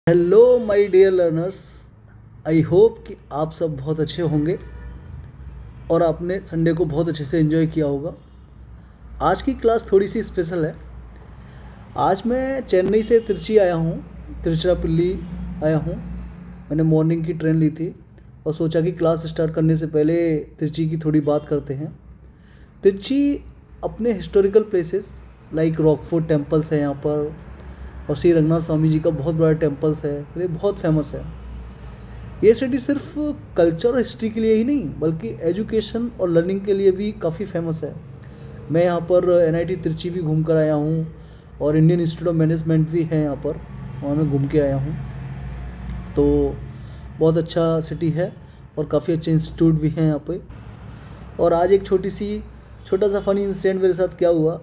Hello my dear learners. I hope कि आप सब बहुत अच्छे होंगे और आपने संडे को बहुत अच्छे से एंजॉय किया होगा। आज की क्लास थोड़ी सी स्पेशल है। आज मैं चेन्नई से तिरुचि आया हूँ, तिरुचिरापल्ली आया हूँ। मैंने मॉर्निंग की ट्रेन ली थी और सोचा कि क्लास स्टार्ट करने से पहले तिरुचि की थोड़ी बात करते हैं। तिरुचि अपने historical places like Rockfort temples है यहाँ पर, और श्री रंगनाथ स्वामी जी का बहुत बड़ा टेम्पल्स है, ये बहुत फेमस है। ये सिटी सिर्फ कल्चर और हिस्ट्री के लिए ही नहीं बल्कि एजुकेशन और लर्निंग के लिए भी काफ़ी फेमस है। मैं यहाँ पर NIT तिरुचि भी घूम कर आया हूँ और इंडियन इंस्टीट्यूट ऑफ मैनेजमेंट भी है यहाँ पर, वहाँ मैं घूम के आया हूँ। तो बहुत अच्छा सिटी है और काफ़ी अच्छे इंस्टीट्यूट भी हैं यहाँ पे। और आज एक छोटा सा फ़नी इंसिडेंट मेरे साथ क्या हुआ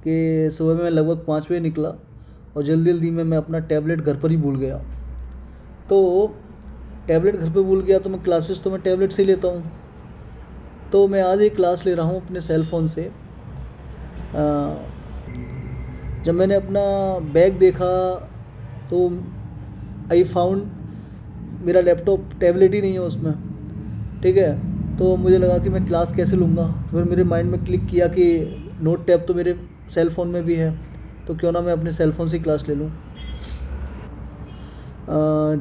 कि सुबह में मैं लगभग 5 बजे निकला और जल्दी जल्दी में मैं अपना टैबलेट घर पर ही भूल गया। तो टैबलेट घर पे भूल गया तो मैं क्लासेस तो मैं टैबलेट से ही लेता हूँ। तो मैं आज एक क्लास ले रहा हूँ अपने सेल फ़ोन से। जब मैंने अपना बैग देखा तो आई फाउंड मेरा लैपटॉप टैबलेट ही नहीं है उसमें। ठीक है, तो मुझे लगा कि मैं क्लास कैसे लूँगा। फिर मेरे माइंड में क्लिक किया कि नोट टैब तो मेरे सेल फ़ोन में भी है, तो क्यों ना मैं अपने सेल फ़ोन से ही क्लास ले लूँ।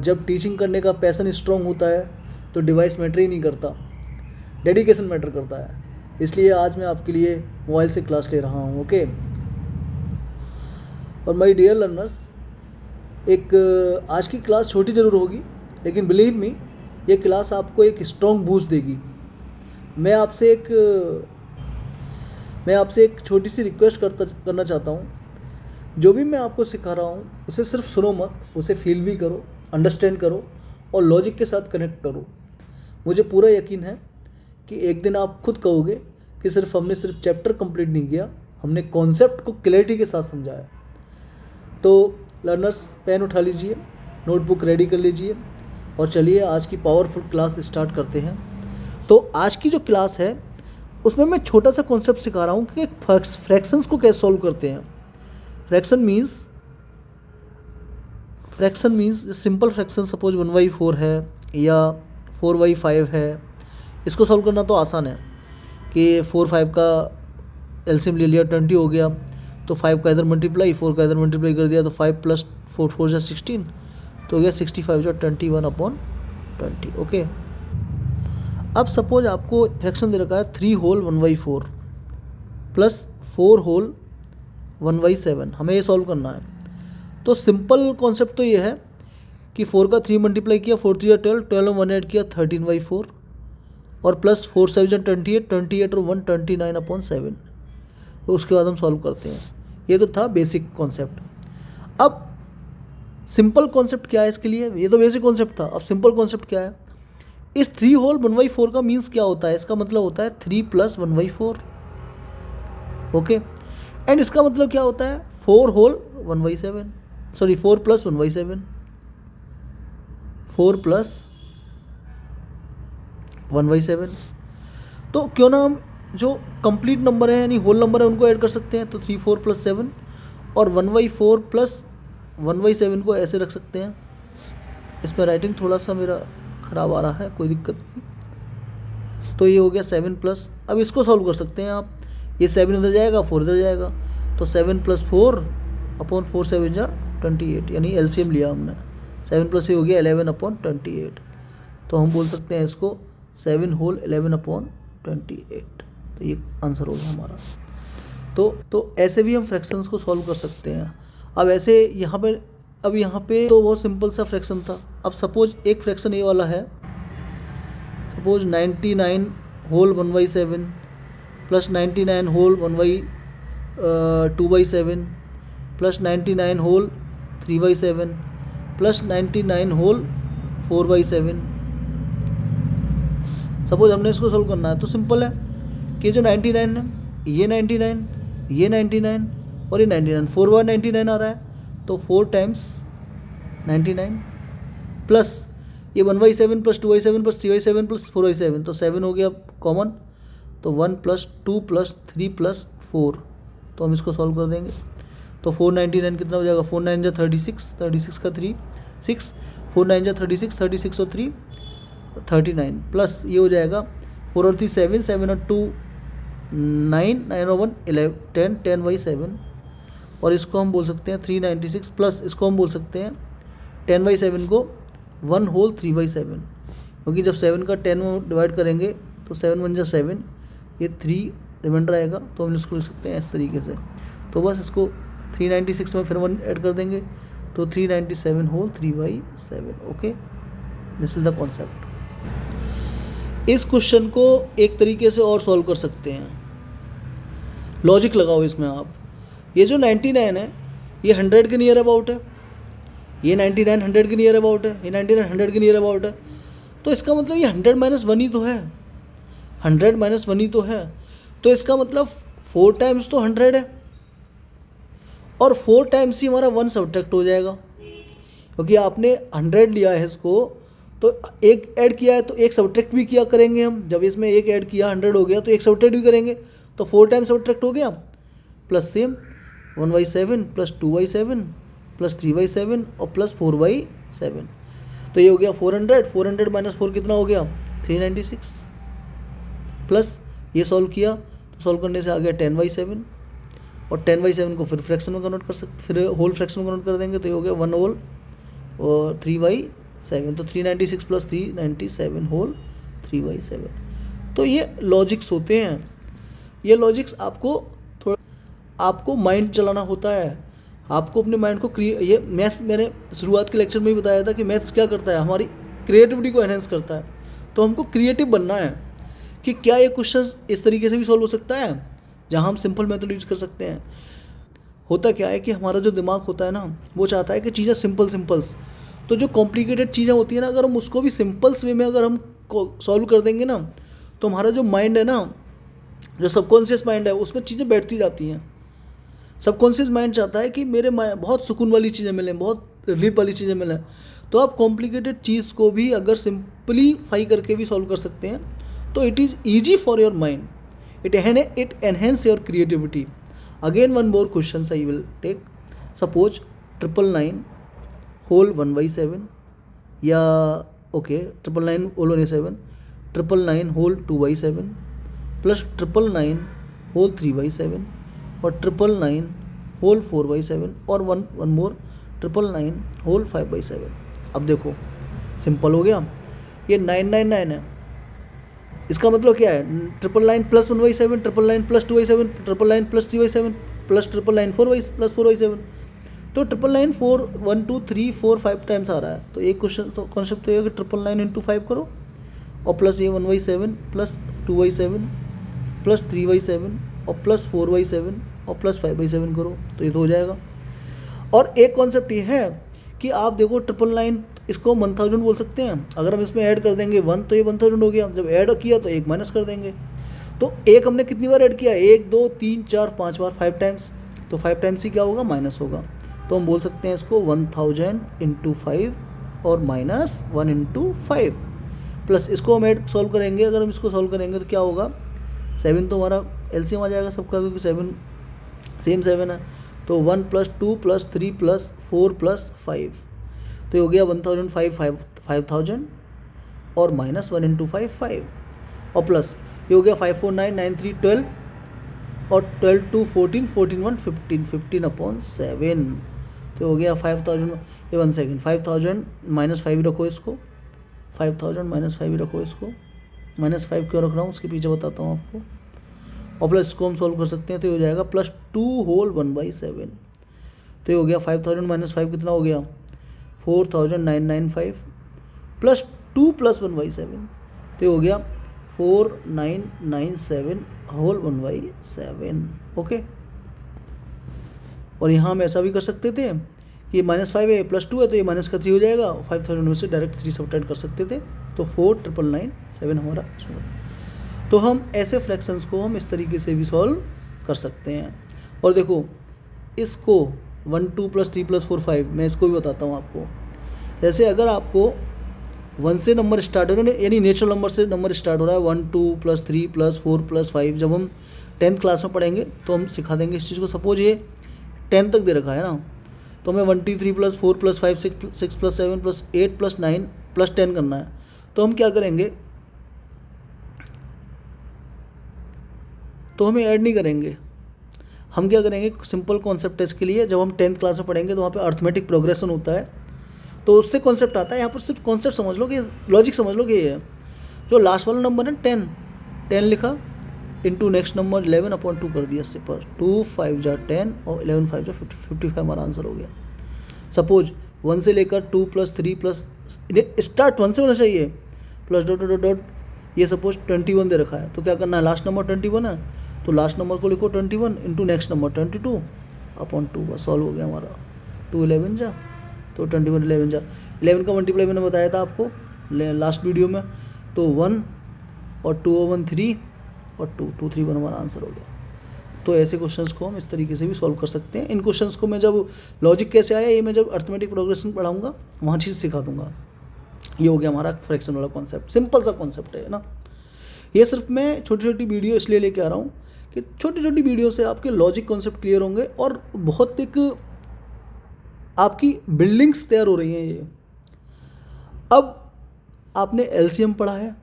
जब टीचिंग करने का पैशन स्ट्रांग होता है तो डिवाइस मैटर ही नहीं करता, डेडिकेशन मैटर करता है। इसलिए आज मैं आपके लिए मोबाइल से क्लास ले रहा हूँ। ओके। और माय डियर लर्नर्स, एक आज की क्लास छोटी ज़रूर होगी लेकिन बिलीव मी ये क्लास आपको एक स्ट्रॉन्ग बूस्ट देगी। मैं आपसे एक छोटी सी रिक्वेस्ट करना चाहता हूँ। जो भी मैं आपको सिखा रहा हूँ उसे सिर्फ सुनो मत, उसे फील भी करो, अंडरस्टैंड करो और लॉजिक के साथ कनेक्ट करो। मुझे पूरा यकीन है कि एक दिन आप खुद कहोगे कि हमने सिर्फ चैप्टर कंप्लीट नहीं किया, हमने कॉन्सेप्ट को क्लैरिटी के साथ समझाया। तो लर्नर्स, पेन उठा लीजिए, नोटबुक रेडी कर लीजिए और चलिए आज की पावरफुल क्लास स्टार्ट करते हैं। तो आज की जो क्लास है उसमें मैं छोटा सा कॉन्सेप्ट सिखा रहा हूँ कि फ्रैक्शंस को कैसे सॉल्व करते हैं। Fraction means simple fraction suppose 1/4 है या 4/5 है। इसको सॉल्व करना तो आसान है कि 4/5 का एलसीएम ले लिया, 20 हो गया, तो 5 का इधर मल्टीप्लाई, 4 का इधर मल्टीप्लाई कर दिया, तो 5 + 4 4 जा 16, तो हो गया 65 जो 21/20। ओके। अब सपोज आपको फ्रैक्शन दे रखा है 3 होल 1/4 प्लस 4 होल 1/7, हमें ये सॉल्व करना है। तो सिंपल कॉन्सेप्ट तो ये है कि 4 का 3 मल्टीप्लाई किया, 4 3 12, 12 में 1 ऐड किया 13/4 और प्लस 4 7 28, 28 और 1 29/7। तो उसके बाद हम सॉल्व करते हैं। ये तो था बेसिक कॉन्सेप्ट। अब सिंपल कॉन्सेप्ट क्या है इसके लिए, ये तो बेसिक कॉन्सेप्ट था। अब सिंपल कॉन्सेप्ट क्या है, इस 3 होल 1/4 का मीन्स क्या होता है, इसका मतलब होता है 3 + 1/4। ओके। एंड इसका मतलब क्या होता है 4 होल 1/7, सॉरी 4 + 1/7, 4 + 1/7। तो क्यों ना हम जो कंप्लीट नंबर है यानी होल नंबर है उनको ऐड कर सकते हैं। तो 3 4 + 7 और 1/4 + 1/7 को ऐसे रख सकते हैं। इस पर राइटिंग थोड़ा सा मेरा ख़राब आ रहा है, कोई दिक्कत नहीं। तो ये हो गया 7 प्लस। अब इसको सॉल्व कर सकते हैं आप, ये 7 इधर जाएगा, 4 इधर जाएगा, तो 7 + 4/4 7 जा 28, यानी एलसीएम लिया हमने। 7 + 3 हो गया 11/28। तो हम बोल सकते हैं इसको 7 होल 11/28। तो ये आंसर हो गया हमारा। तो ऐसे भी हम फ्रैक्शंस को सॉल्व कर सकते हैं। अब ऐसे यहाँ पे तो बहुत सिंपल सा फ्रैक्शन था। अब सपोज एक फ्रैक्शन ये वाला है, सपोज 99 होल 1/7 प्लस 99 होल 2/7 प्लस 99 होल 3/7 प्लस 99 होल 4/7। सपोज हमने इसको सोल्व करना है तो सिंपल है कि जो 99 है, ये 99, ये 99 और ये 99, 4 बार 99 आ रहा है, तो 4 टाइम्स 99 प्लस ये 1/7 प्लस 2/7 प्लस 3/7 प्लस 4/7, तो 7 हो गया कॉमन, तो 1 + 2 + 3 + 4। तो हम इसको सॉल्व कर देंगे। तो 499 कितना हो जाएगा, 4 9 जा 36, 36 का 3 6, 4 9 जा 36, 36 और 3 39, प्लस ये हो जाएगा 4 और 3 7, 7 और 2 9, 9 और 1 11, 10, 10 बाई 7, और इसको हम बोल सकते हैं 396, प्लस इसको हम बोल सकते हैं 10 बाई 7 को 1 होल 3 बाई 7, क्योंकि जब 7 का 10 में डिवाइड करेंगे तो 7 1 जा 7, ये 3 रिमाइंडर आएगा, तो हम इसको लिख सकते हैं इस तरीके से। तो बस इसको 396 में फिर 1 ऐड कर देंगे तो 397 whole 3 by 7। Okay, this is the concept. इस क्वेश्चन को एक तरीके से और सॉल्व कर सकते हैं, लॉजिक लगाओ इसमें आप। ये जो 99 है ये 100 के नियर अबाउट है, ये 99 100 के नियर अबाउट है, ये 99 100 के नियर अबाउट है, तो इसका मतलब ये 100 माइनस 1 ही तो है, 100 माइनस 1 ही तो है, तो इसका मतलब 4 टाइम्स तो 100 है और 4 टाइम्स ही हमारा 1 सब्ट्रैक्ट हो जाएगा, क्योंकि आपने 100 लिया है इसको तो एक ऐड किया है तो एक सब्ट्रैक्ट भी किया करेंगे हम, जब इसमें एक ऐड किया 100 हो गया तो एक सब्ट्रैक्ट भी करेंगे, तो 4 टाइम्स सब्ट्रैक्ट हो गया, plus same 1 by 7 plus 2 by 7 plus 3 by 7 और प्लस 4 बाई 7, तो ये हो गया 400, 400 माइनस 4 कितना हो गया 396, प्लस ये सॉल्व किया तो सॉल्व करने से आ गया 10 बाई 7, और 10 बाई 7 को फिर फ्रैक्शन में कन्वर्ट कर सकते, फिर होल फ्रैक्शन में कन्वर्ट कर देंगे तो ये हो गया 1 होल और 3 बाई 7, तो 396 प्लस 397 होल 3 बाई 7। तो ये लॉजिक्स होते हैं, ये लॉजिक्स आपको माइंड चलाना होता है, आपको अपने माइंड को ये मैथ्स, मैंने शुरुआत के लेक्चर में भी बताया था कि मैथ्स क्या करता है, हमारी क्रिएटिविटी को एनहेंस करता है, तो हमको क्रिएटिव बनना है कि क्या ये क्वेश्चंस इस तरीके से भी सॉल्व हो सकता है जहाँ हम सिंपल मेथड यूज़ कर सकते हैं। होता क्या है कि हमारा जो दिमाग होता है ना वो चाहता है कि चीज़ें सिंपल्स, तो जो कॉम्प्लिकेटेड चीज़ें होती है ना अगर हम उसको भी सिंपल्स वे में अगर हम सॉल्व कर देंगे ना तो हमारा जो माइंड है ना, जो सबकॉन्शियस माइंड है उसमें चीज़ें बैठती जाती हैं। सबकॉन्शियस माइंड चाहता है कि मेरे बहुत सुकून वाली चीज़ें मिलें, बहुत रिलीफ वाली चीज़ें मिलें, तो आप कॉम्प्लिकेटेड चीज़ को भी अगर सिंपलीफाई करके भी सॉल्व कर सकते हैं तो it is easy for your mind, it enhance your creativity. Again one more question I will take, suppose 999 whole 1 by 7, या okay 999 whole 1 by 7, 999 whole 2 by 7 plus 999 whole 3 by 7 और 999 होल 4 बाई 7 और one more 999 whole 5 by 7। अब देखो simple हो गया, ये 999 है, इसका मतलब क्या है 999 plus 1 by 7, 999 plus 2 by 7, 999 plus 3 by 7 plus 999 4 by plus 4 by 7, तो 999 4 1 2 3 4 5 टाइम्स आ रहा है। तो एक क्वेश्चन तो कॉन्सेप्ट तो ये है कि 999 इंटू 5 करो और प्लस ये 1 by 7 plus 2 by 7 plus 3 by 7 और प्लस 4 बाई 7 और प्लस 5 बाई 7 करो, तो ये तो हो जाएगा। और एक कॉन्सेप्ट ये है कि आप देखो 999 इसको 1000 बोल सकते हैं, अगर हम इसमें ऐड कर देंगे 1 तो ये 1000 हो गया, जब ऐड किया तो 1 माइनस कर देंगे, तो एक हमने कितनी बार ऐड किया 1 2 3 4 5 बार 5 टाइम्स, तो 5 टाइम्स ही क्या होगा माइनस होगा, तो हम बोल सकते हैं इसको 1000 इंटू 5 और माइनस 1 इंटू 5, प्लस इसको हम ऐड सॉल्व करेंगे, अगर हम इसको सॉल्व करेंगे तो क्या होगा 7 तो हमारा एलसीएम आ जाएगा सबका, क्योंकि 7 सेम 7 है, तो 1 प्लस 2 प्लस 3 प्लस 4 प्लस 5, तो ये हो गया 5000 और माइनस 1 इंटू 5 5 और प्लस ये हो गया 5 4 9 9 3 12 और 12 2 14 14 1 15 15 अपॉन 7, तो हो गया 5000, ये 1 सेकेंड 5000 माइनस 5 रखो इसको, 5000 माइनस 5 रखो इसको, माइनस 5 क्यों रख रहा हूँ उसके पीछे बताता हूँ आपको, और प्लस इसको हम सॉल्व कर सकते हैं तो ये हो जाएगा प्लस 2 होल 1 बाई 7, तो ये हो गया 5000 माइनस 5 कितना हो गया 4995 प्लस 2 प्लस 1 बाई 7, तो ये हो गया 4997 होल 1 बाई 7। ओके, और यहाँ हम ऐसा भी कर सकते थे कि -5 है प्लस 2 है तो ये माइनस का 3 हो जाएगा, 5000 में से डायरेक्ट 3 सब्ट्रैक्ट कर सकते थे, तो 4997 हमारा। तो हम ऐसे फ्रैक्शंस को हम इस तरीके से भी सॉल्व कर सकते हैं। और देखो इसको 1 2 प्लस 3 प्लस 4 5 मैं इसको भी बताता हूँ आपको। जैसे अगर आपको 1 से नंबर स्टार्ट हो रहा है, यानी नेचुरल नंबर से नंबर स्टार्ट हो रहा है 1 2 प्लस 3 प्लस 4 प्लस 5, जब हम 10th क्लास में पढ़ेंगे तो हम सिखा देंगे इस चीज़ को। सपोज ये 10 तक दे रखा है ना, तो हमें 1 2 3 plus 4 plus 5 6 plus 7 plus 8 plus 9 plus 10 करना है। तो हम क्या करेंगे, तो हमें ऐड नहीं करेंगे, हम क्या करेंगे, सिंपल कॉन्सेप्ट है इसके लिए। जब हम 10th क्लास में पढ़ेंगे तो वहाँ पे अर्थमेटिक प्रोग्रेशन होता है, तो उससे कॉन्सेप्ट आता है। यहाँ पर सिर्फ कॉन्सेप्ट समझ लो कि लॉजिक समझ लो कि ये है, जो लास्ट वाला नंबर है 10 लिखा इंटू नेक्स्ट नंबर 11/2 कर दिया इससे पर 2 5 जा 10 और 11 5 जा 55 हमारा आंसर हो गया। सपोज 1 से लेकर 2 प्लस 3 प्लस स्टार्ट 1 से होना चाहिए, प्लस डॉट डॉट डॉट, ये सपोज 21 दे रखा है, तो क्या करना है, लास्ट नंबर 21 है तो लास्ट नंबर को लिखो 21 इंटू नेक्स्ट नंबर 22/2, बस सॉल्व हो गया हमारा। 2 11 जा तो 21 11 जा, 11 का मल्टीप्लाई मैंने बताया था आपको लास्ट वीडियो में, तो 1 और 2 1 3 और 2 2 3 1 हमारा आंसर हो गया। तो ऐसे क्वेश्चंस को हम इस तरीके से भी सॉल्व कर सकते हैं। इन क्वेश्चंस को मैं जब लॉजिक कैसे आया ये मैं जब अर्थमेटिक प्रोग्रेशन पढ़ाऊंगा वहाँ चीज़ सिखा दूंगा। ये हो गया हमारा फ्रैक्शन वाला कॉन्सेप्ट, सिंपल सा कॉन्सेप्ट है ना। ये सिर्फ मैं छोटी छोटी वीडियो इसलिए लेके आ रहा हूँ कि छोटी छोटी वीडियो से आपके लॉजिक कॉन्सेप्ट क्लियर होंगे और बहुत एक आपकी बिल्डिंग्स तैयार हो रही हैं ये। अब आपने एलसीएम पढ़ा है,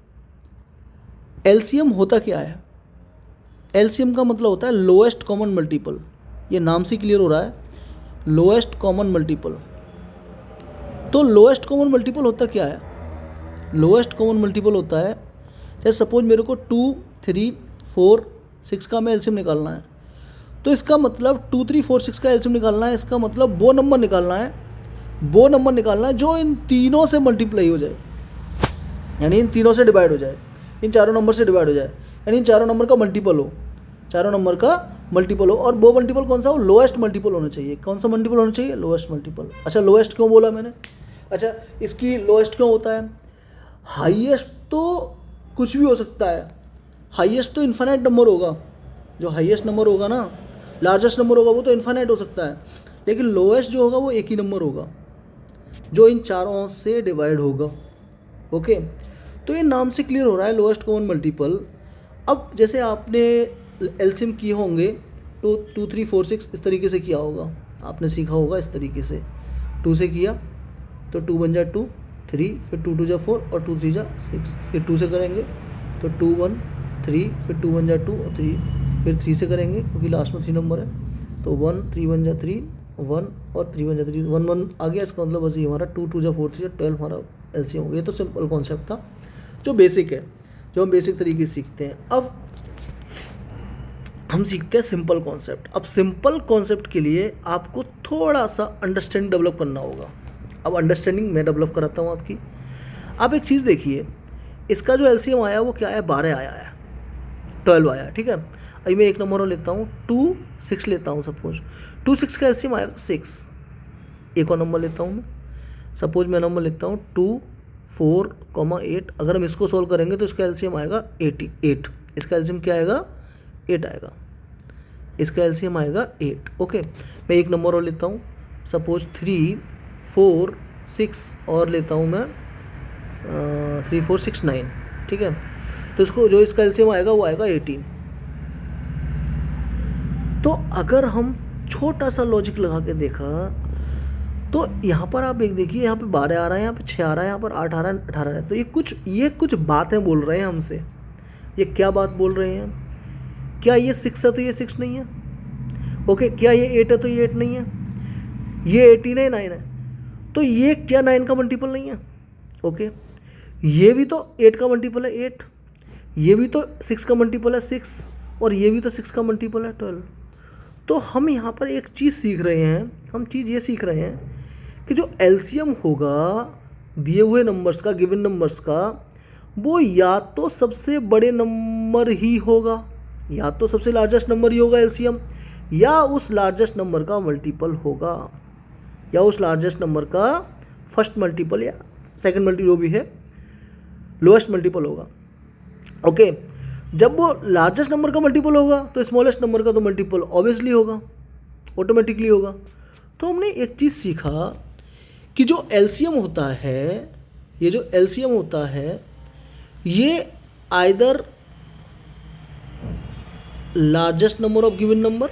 एलसीएम होता क्या है, एलसीएम का मतलब होता है लोएस्ट कॉमन मल्टीपल, ये नाम से क्लियर हो रहा है, लोएस्ट कॉमन मल्टीपल। तो लोएस्ट कॉमन मल्टीपल होता क्या है, लोएस्ट कॉमन मल्टीपल होता है जैसे सपोज मेरे को 2 3 4 6 का हमें एलसीएम निकालना है, तो इसका मतलब 2 3 4 6 का एलसीएम निकालना है, इसका मतलब वो नंबर निकालना है, वो नंबर निकालना है जो इन तीनों से मल्टीप्लाई हो जाए, यानी इन तीनों से डिवाइड हो जाए, इन चारों नंबर से डिवाइड हो जाए, यानी इन चारों नंबर का मल्टीपल हो, चारों नंबर का मल्टीपल हो। और वो मल्टीपल कौन सा हो, लोएस्ट मल्टीपल होना चाहिए। कौन सा मल्टीपल होना चाहिए, लोएस्ट मल्टीपल। अच्छा लोएस्ट क्यों बोला मैंने, अच्छा इसकी लोएस्ट क्यों होता है, हाईएस्ट तो कुछ भी हो सकता है, हाईएस्ट तो इन्फिनाइट नंबर होगा, जो हाईएस्ट नंबर होगा ना, लार्जेस्ट नंबर होगा वो तो इन्फिनाइट हो सकता है, लेकिन लोएस्ट जो होगा वो एक ही नंबर होगा जो इन चारों से डिवाइड होगा। ओके, तो ये नाम से क्लियर हो रहा है लोएस्ट कॉमन मल्टीपल। अब जैसे आपने एलसीएम किए होंगे तो 2 3 4 6 इस तरीके से किया होगा, आपने सीखा होगा इस तरीके से, 2 से किया तो 2 1 जा 2 3, फिर 2 2 जा 4 और 2 3 जा 6, फिर 2 से करेंगे तो 2 1 3, फिर 2 1 जा 2 और 3, फिर 3 से करेंगे क्योंकि लास्ट में 3 नंबर है, तो 1 3 1 जा 3 1 और 3 1 जा 3 1 1 आ गया। इसका मतलब बस ये हमारा 2 2 जा 4 3 जा 12 हमारा एलसीएम हो गया। ये तो सिंपल कॉन्सेप्ट था जो बेसिक है, जो हम बेसिक तरीके से सीखते हैं। अब हम सीखते हैं सिंपल कॉन्सेप्ट। अब सिंपल कॉन्सेप्ट के लिए आपको थोड़ा सा अंडरस्टैंडिंग डेवलप करना होगा। अब अंडरस्टैंडिंग मैं डेवलप कराता हूँ आपकी। आप एक चीज़ देखिए, इसका जो एलसीएम आया वो क्या है, 12 आया है, 12 आया, ठीक है। अभी मैं एक नंबर और लेता हूँ, 2 6 लेता हूँ, सपोज 2 6 का एलसीएम आएगा 6। एक और नंबर लेता हूँ मैं, सपोज मैं नंबर लिखता हूँ 2 4, 8। अगर हम इसको सोल्व करेंगे तो इसका एलसीएम आएगा 88। इसका एलसीएम क्या आएगा, 8 आएगा, इसका एलसीएम आएगा 8। ओके, मैं एक नंबर और लेता हूँ, सपोज 3 4 6 और लेता हूँ मैं 3 4 6 9, ठीक है। तो इसको जो इसका एलसीएम आएगा वो आएगा 18। तो अगर हम छोटा सा लॉजिक लगा के देखा तो यहाँ पर आप एक देखिए, यहाँ पे 12 आ रहा है, यहाँ पे 6 आ रहा है, यहाँ पर 8 आ रहा है, 18 है। तो ये कुछ बातें बोल रहे हैं हमसे। ये क्या बात बोल रहे हैं, क्या ये 6 है तो ये 6 नहीं है, ओके, क्या ये 8 है तो ये 8 नहीं है, ये 18 है 9 है, तो ये क्या 9 का मल्टीपल नहीं है, ओके, ये भी तो 8 का मल्टीपल है 8, ये भी तो 6 का मल्टीपल है 6, और ये भी तो 6 का मल्टीपल है 12। तो हम यहाँ पर एक चीज़ सीख रहे हैं, हम चीज़ ये सीख रहे हैं कि जो एलसीएम होगा दिए हुए नंबर्स का, गिवन नंबर्स का, वो या तो सबसे बड़े नंबर ही होगा, या तो सबसे लार्जेस्ट नंबर ही होगा एलसीएम, या उस लार्जेस्ट नंबर का मल्टीपल होगा, या उस लार्जेस्ट नंबर का फर्स्ट मल्टीपल या सेकंड मल्टीपल जो भी है लोएस्ट मल्टीपल होगा। ओके, जब वो लार्जेस्ट नंबर का मल्टीपल होगा तो स्मॉलेस्ट नंबर का तो मल्टीपल ऑब्वियसली होगा, ऑटोमेटिकली होगा। तो हमने एक चीज़ सीखा कि जो एलसीएम होता है, ये जो एलसीएम होता है ये either largest number of given number,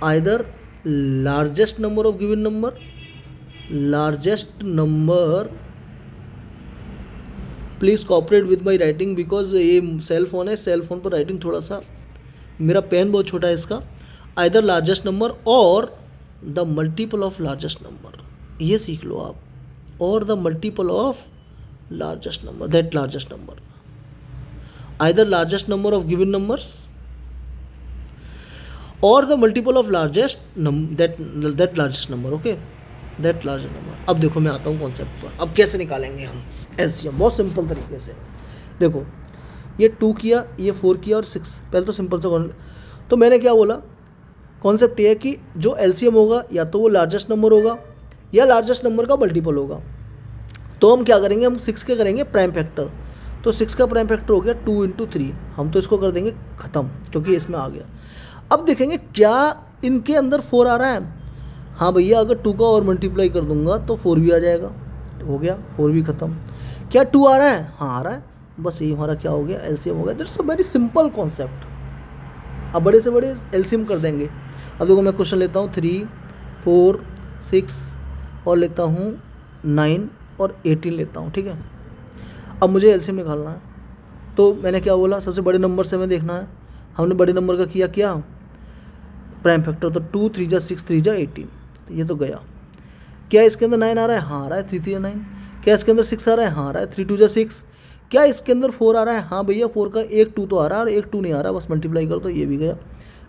either largest number of given number, largest number, please cooperate with my writing because ये सेल फोन है, सेल फोन पर राइटिंग थोड़ा सा, मेरा पेन बहुत छोटा है इसका। आइदर लार्जेस्ट नंबर और the multiple of largest number, ये सीख लो आप, और the multiple of largest number, that largest number, either largest number of given numbers और the multiple of largest that largest number, okay, that largest number. अब देखो मैं आता हूँ कॉन्सेप्ट पर, अब कैसे निकालेंगे हम एलसीएम, बहुत सिंपल तरीके से। देखो ये 2 किया, ये 4 किया और 6, पहले तो सिंपल सा तो मैंने क्या बोला, कॉन्सेप्ट ये है कि जो एलसीएम होगा या तो वो लार्जेस्ट नंबर होगा या लार्जेस्ट नंबर का मल्टीपल होगा। तो हम क्या करेंगे, हम 6 के करेंगे प्राइम फैक्टर, तो 6 का प्राइम फैक्टर हो गया 2 × 3, हम तो इसको कर देंगे ख़त्म क्योंकि इसमें आ गया। अब देखेंगे क्या इनके अंदर 4 आ रहा है, हाँ भैया अगर 2 का और मल्टीप्लाई कर दूंगा तो 4 भी आ जाएगा, हो गया 4 भी ख़त्म। क्या 2 आ रहा है, हाँ आ रहा है, बस यही हमारा क्या हो गया, एलसीएम हो गया। That's a very simple concept. अब बड़े से बड़े एलसीएम कर देंगे। अब देखो मैं क्वेश्चन लेता हूँ 3, 4, 6 और लेता हूँ 9 और 18 लेता हूँ, ठीक है। अब मुझे एलसीएम निकालना है, तो मैंने क्या बोला, सबसे बड़े नंबर से हमें देखना है। हमने बड़े नंबर का किया क्या, प्राइम फैक्टर, तो 2 × 3 = 6, 3 × 18, तो ये तो गया। क्या इसके अंदर 9 आ रहा है, हाँ आ रहा है, 3 × 3 = 9। क्या इसके अंदर 6 आ रहा है, हाँ आ रहा है, 3 × 2 = 6। क्या इसके अंदर 4 आ रहा है, हाँ भैया 4 का एक 2 तो आ रहा है और एक 2 नहीं आ रहा, बस मल्टीप्लाई कर दो, ये भी गया।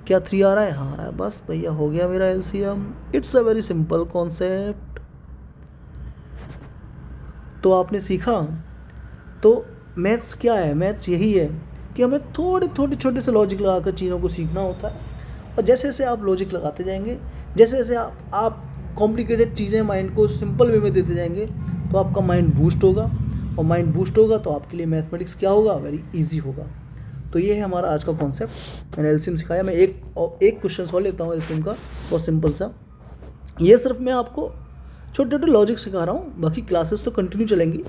क्या 3 आ रहा है, हाँ आ रहा है, बस भैया हो गया मेरा LCM. It's a very simple concept. तो आपने सीखा, तो मैथ्स क्या है, मैथ्स यही है कि हमें थोड़े छोटे से लॉजिक लगाकर चीज़ों को सीखना होता है, और जैसे जैसे आप लॉजिक लगाते जाएंगे, जैसे जैसे आप कॉम्प्लिकेटेड चीज़ें माइंड को सिंपल वे में देते जाएंगे, तो आपका माइंड बूस्ट होगा, और माइंड बूस्ट होगा तो आपके लिए मैथमेटिक्स क्या होगा, वेरी इजी होगा। तो ये है हमारा आज का कॉन्सेप्ट, मैंने एलसीएम सिखाया। मैं एक क्वेश्चन सॉल्व लेता हूँ एलसीएम का, बहुत सिंपल सा। ये सिर्फ मैं आपको छोटे छोटे लॉजिक सिखा रहा हूँ, बाकी क्लासेस तो कंटिन्यू चलेंगी,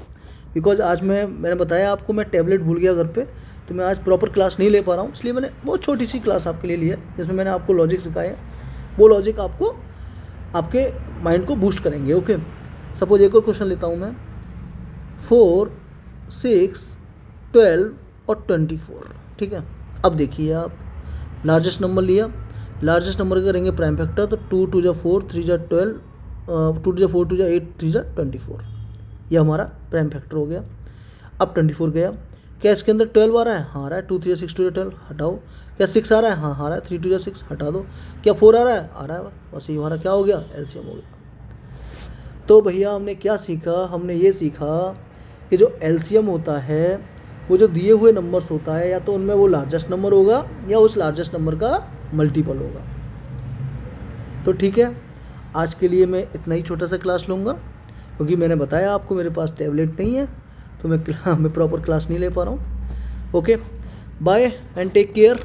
बिकॉज आज मैंने बताया आपको, मैं टैबलेट भूल गया घर पे, तो मैं आज प्रॉपर क्लास नहीं ले पा रहा हूँ, इसलिए मैंने बहुत छोटी सी क्लास आपके लिए ली है, जिसमें मैंने आपको लॉजिक सिखाया। वो लॉजिक आपको आपके माइंड को बूस्ट करेंगे, ओके। सपोज एक और क्वेश्चन लेता हूँ मैं, 4, 6, 12 और 24, ठीक है। अब देखिए आप, लार्जेस्ट नंबर लिया, लार्जेस्ट नंबर करेंगे प्राइम फैक्टर, तो 2 × 2 = 4, 3 × 12, 2 × 4 = 8, 3 × 24, ये हमारा प्राइम फैक्टर हो गया। अब 24 गया। क्या इसके अंदर 12 आ रहा है, हाँ आ रहा है, 2 × 3 = 6, 2 × 12 हटाओ। क्या 6 आ रहा है, हाँ आ रहा है, 3 × 2 = 6 हटा दो। क्या 4 आ रहा है, आ रहा है, बस ये हमारा क्या हो गया, एलसीएम हो गया। तो भैया हमने क्या सीखा, हमने ये सीखा कि जो एलसीएम होता है, वो जो दिए हुए नंबर्स होता है, या तो उनमें वो लार्जेस्ट नंबर होगा या उस लार्जेस्ट नंबर का मल्टीपल होगा। तो ठीक है, आज के लिए मैं इतना ही छोटा सा क्लास लूँगा, क्योंकि मैंने बताया आपको मेरे पास टैबलेट नहीं है, तो मैं प्रॉपर क्लास नहीं ले पा रहा हूँ। Okay, bye and take care.